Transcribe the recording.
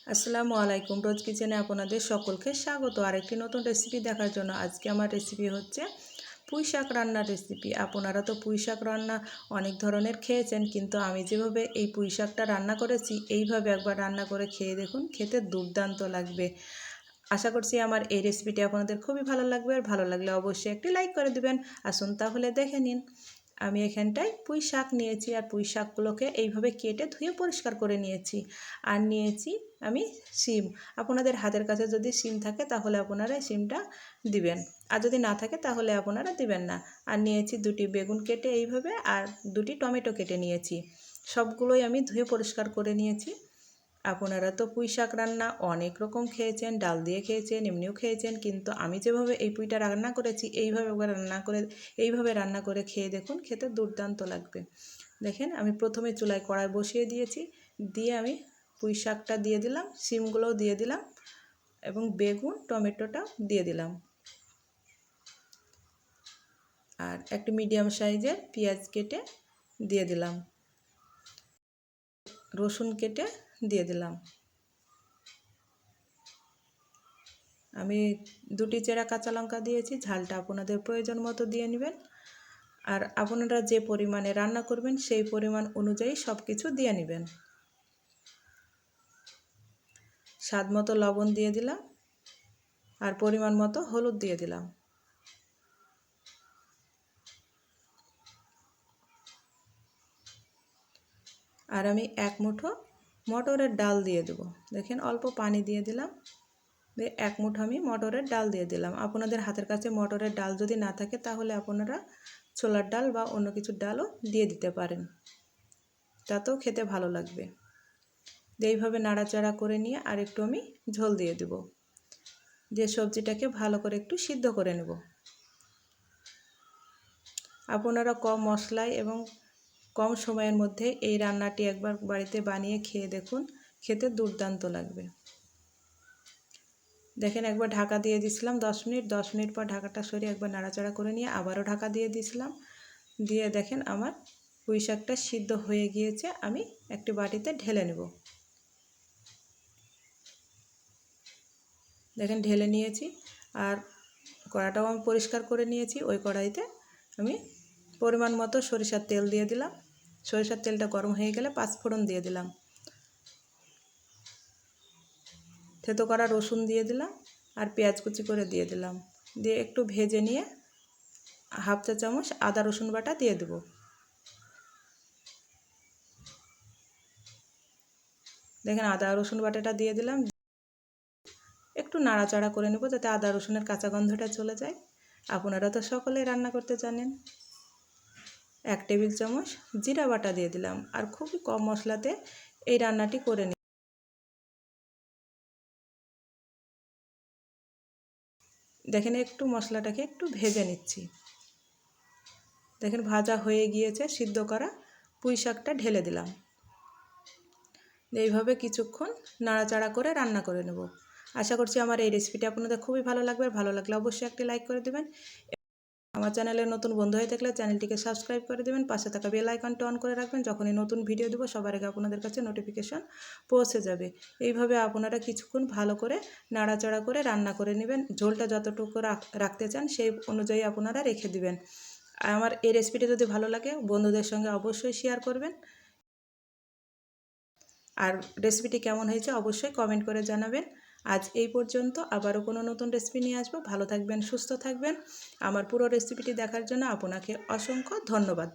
আসসালামু আলাইকুম। রোজ কিচেনে আপনাদের সকলকে স্বাগত আরেকটি নতুন রেসিপি দেখার জন্য। আজকে আমার রেসিপি হচ্ছে পুঁই শাক রান্নার রেসিপি। আপনারা তো পুঁই শাক রান্না অনেক ধরনের খেয়েছেন, কিন্তু আমি যেভাবে এই পুঁই শাকটা রান্না করেছি এইভাবে একবার রান্না করে খেয়ে দেখুন, খেতে দুর্দান্ত লাগবে। আশা করছি আমার এই রেসিপিটি আপনাদের খুবই ভালো লাগবে, আর ভালো লাগলে অবশ্যই একটি লাইক করে দিবেন। আসুন তাহলে দেখে নিন। আমি এখানটায় পুঁই শাক নিয়েছি, আর পুঁই শাকগুলোকে এইভাবে কেটে ধুয়ে পরিষ্কার করে নিয়েছি। আর নিয়েছি আমি শিম। আপনাদের হাতের কাছে যদি শিম থাকে তাহলে আপনারা শিমটা দিবেন, আর যদি না থাকে তাহলে আপনারা দিবেন না। আর নিয়েছি দুটি বেগুন কেটে এইভাবে, আর দুটি টমেটো কেটে নিয়েছি। সবগুলোই আমি ধুয়ে পরিষ্কার করে নিয়েছি। আপনারা তো পুঁই শাক রান্না অনেক রকম খেয়েছেন, ডাল দিয়ে খেয়েছেন, এমনিও খেয়েছেন, কিন্তু আমি যেভাবে এই পুঁইটা রান্না করেছি এইভাবে রান্না করে খেয়ে দেখুন, খেতে দুর্দান্ত লাগবে। দেখেন, আমি প্রথমে চুলায় কড়াই বসিয়ে দিয়েছি, দিয়ে আমি পুঁই শাকটা দিয়ে দিলাম, শিমগুলোও দিয়ে দিলাম, এবং বেগুন টমেটোটা দিয়ে দিলাম, আর একটি মিডিয়াম সাইজের পেঁয়াজ কেটে দিয়ে দিলাম, রসুন কেটে দিয়ে দিলাম। আমি দুটি চেরা কাঁচা লঙ্কা দিয়েছি, ঝালটা আপনাদের প্রয়োজন মতো দিয়ে নেবেন। আর আপনারা যে পরিমাণে রান্না করবেন সেই পরিমাণ অনুযায়ী সব কিছু দিয়ে নেবেন। স্বাদ মতো লবণ দিয়ে দিলাম, আর পরিমাণ মতো হলুদ দিয়ে দিলাম। আর আমি এক মুঠো মটরের ডাল দিয়ে দেব। দেখেন, অল্প পানি দিয়ে দিলাম, এক মুঠো আমি মটরের ডাল দিয়ে দিলাম। আপনাদের হাতের কাছে মটরের ডাল যদি না থাকে তাহলে আপনারা ছোলার ডাল বা অন্য কিছুর ডালও দিয়ে দিতে পারেন, তাতেও খেতে ভালো লাগবে। এইভাবে নাড়াচাড়া করে নিয়ে আর একটু আমি ঝোল দিয়ে দেব, যে সবজিটাকে ভালো করে একটু সিদ্ধ করে নেব। আপনারা কম মশলায় এবং কম সময়ের মধ্যে এই রান্নাটি একবার বাড়িতে বানিয়ে খেয়ে দেখুন, খেতে দুর্দান্ত লাগবে। দেখেন, একবার ঢাকা দিয়ে দিয়েছিলাম 10 মিনিট পর ঢাকাটা সরিয়ে একবার নাড়াচাড়া করে নিয়ে আবারও ঢাকা দিয়ে দিয়েছিলাম। দিয়ে দেখেন আমার পুঁই শাকটা সিদ্ধ হয়ে গিয়েছে। আমি একটি বাটিতে ঢেলে নেব। দেখেন, ঢেলে নিয়েছি, আর কড়াটাও আমি পরিষ্কার করে নিয়েছি। ওই কড়াইতে আমি পরিমাণ মতো সরিষার তেল দিয়ে দিলাম। সরিষার তেলটা গরম হয়ে গেলে 5 ফোড়ন দিয়ে দিলাম, থেতো করা রসুন দিয়ে দিলাম, আর পেঁয়াজ কুচি করে দিয়ে দিলাম। দিয়ে একটু ভেজে নিয়ে হাফ চা চামচ আদা রসুন বাটা দিয়ে দেব। দেখেন, আদা রসুন বাটাটা দিয়ে দিলাম, একটু নাড়াচাড়া করে নেব যাতে আদা রসুনের কাঁচা গন্ধটা চলে যায়। আপনারা তো সকলেই রান্না করতে জানেন। 1 টেবিল চামচ জিরা বাটা দিয়ে দিলাম, আর খুবই কম মশলাতে এই রান্নাটি করে নিই। দেখেন, একটু মশলাটাকে একটু ভেজে নিচ্ছি। দেখেন, ভাজা হয়ে গিয়েছে। সিদ্ধ করা পুঁই শাকটা ঢেলে দিলাম। এইভাবে কিছুক্ষণ নাড়াচাড়া করে রান্না করে নেব। আশা করছি আমার এই রেসিপিটি আপনাদের খুবই ভালো লাগবে। ভালো লাগলে অবশ্যই একটি লাইক করে দেবেন। আমার চ্যানেলে নতুন বন্ধু হয়ে থাকলে চ্যানেলটিকে সাবস্ক্রাইব করে দেবেন, পাশে থাকা বেল আইকনটা অন করে রাখবেন। যখনই নতুন ভিডিও দেবো সবার আগে আপনাদের কাছে নোটিফিকেশন পৌঁছে যাবে। এইভাবে আপনারা কিছুক্ষণ ভালো করে নাড়াচাড়া করে রান্না করে নেবেন। ঝোলটা যতটুকু রাখতে চান সেই অনুযায়ী আপনারা রেখে দিবেন। আমার এই রেসিপিটি যদি ভালো লাগে বন্ধুদের সঙ্গে অবশ্যই শেয়ার করবেন, আর রেসিপিটি কেমন হয়েছে অবশ্যই কমেন্ট করে জানাবেন। আজ এই পর্যন্ত, আবারও কোনো নতুন রেসিপি নিয়ে আসবো। ভালো থাকবেন, সুস্থ থাকবেন। আমার পুরো রেসিপিটি দেখার জন্য আপনাকে অসংখ্য ধন্যবাদ।